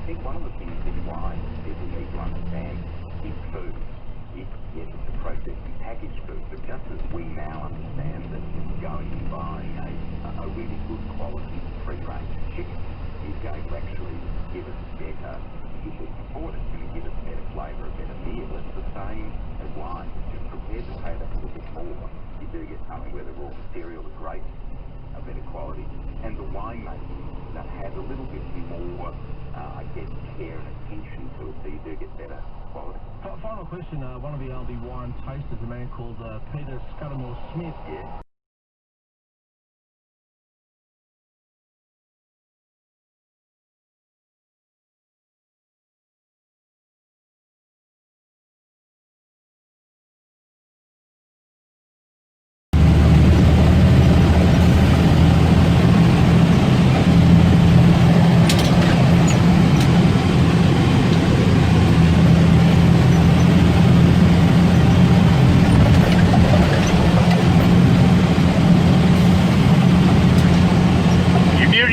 think one of the things in wine people need to understand is food. Yes, it's a processing packaged food, but just as we now understand that going and buying a really good quality free-range chicken is going to actually give us better, if we support it, it's going to give us better flavour, a better meal. It's the same as wine. Just prepare the potato a little bit more. You do get something where the raw material is great, a better quality, and the winemaking that has a little bit more, I guess, care and attention to it, so you do get better quality. Final question, one of the LB wine tasters, a man called Peter Scudamore Smith. Yeah.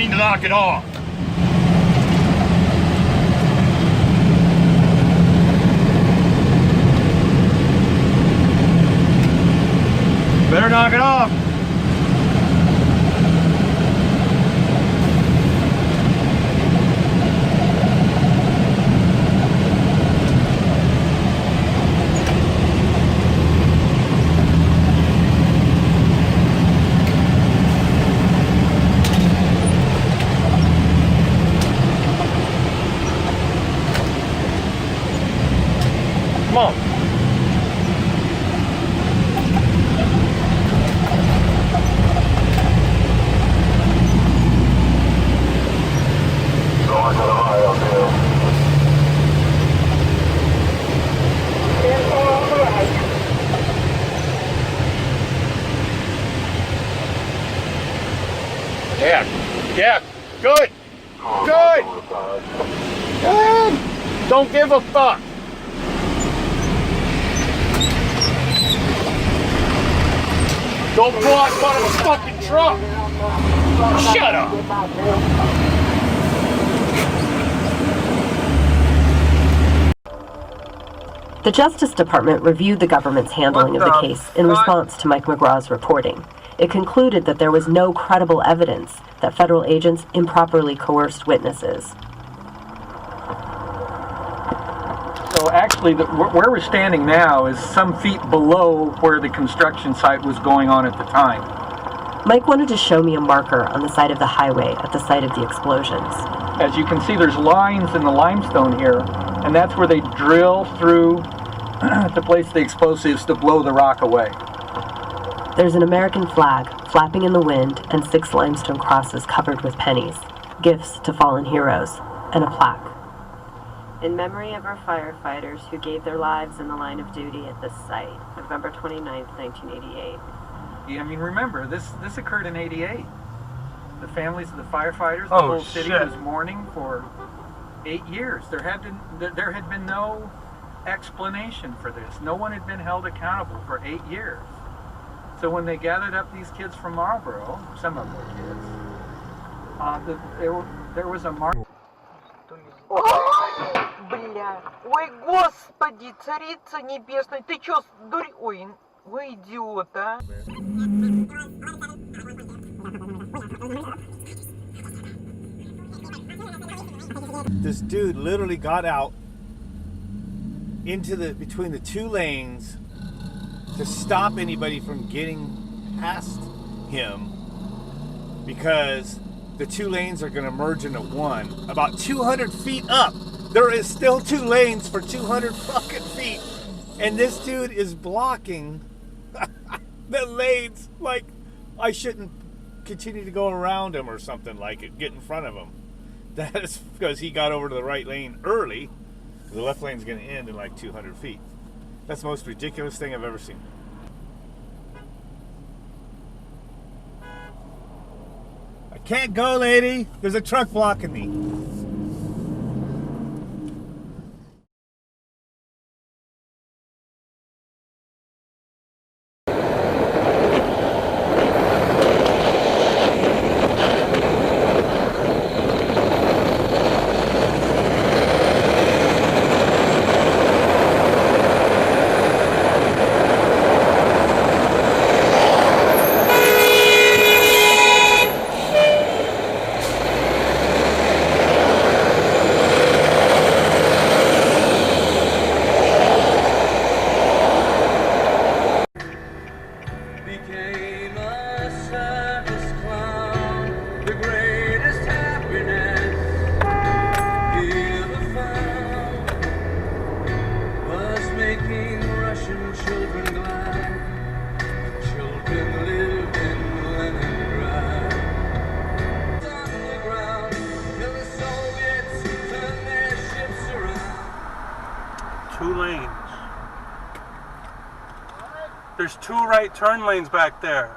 Knock it off. Better knock it off. Come on. Going to the high up here. Yeah, good. Good. Good. Don't give a fuck. Don't pull out in front of a fucking truck! Shut up! The Justice Department reviewed the government's handling of the case in response to Mike McGraw's reporting. It concluded that there was no credible evidence that federal agents improperly coerced witnesses. So actually, where we're standing now is some feet below where the construction site was going on at the time. Mike wanted to show me a marker on the side of the highway at the site of the explosions. As you can see, there's lines in the limestone here, and that's where they drill through to place the explosives to blow the rock away. There's an American flag flapping in the wind and 6 limestone crosses covered with pennies, gifts to fallen heroes, and a plaque. In memory of our firefighters who gave their lives in the line of duty at this site, November 29, 1988. Yeah, I mean, remember, this occurred in '88. The families of the firefighters, the whole city was mourning for 8 years. There had been no explanation for this. No one had been held accountable for 8 years. So when they gathered up these kids from Marlboro, some of the kids, there was a march. Бля, ой, господи, царица небесная, ты чё, дурь, ой, вы идиота. This dude literally got out into between the 2 lanes to stop anybody from getting past him because the 2 lanes are going to merge into one. About 200 feet up, there is still 2 lanes for 200 fucking feet. And this dude is blocking the lanes like I shouldn't continue to go around him or something, like it, get in front of him. That is because he got over to the right lane early. The left lane's going to end in like 200 feet. That's the most ridiculous thing I've ever seen. I can't go, lady. There's a truck blocking me. became a circus clown, the greatest happiness he ever found was making Russian children glad. Children lived in Leningrad. Underground, till the Soviets turned their ships around. 2 lanes. There's 2 right turn lanes back there.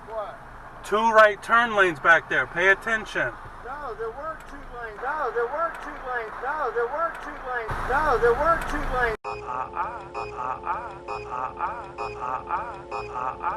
What? 2 right turn lanes back there. Pay attention. No, there were 2 lanes. No, there were 2 lanes. No, there were 2 lanes. No, there were 2 lanes.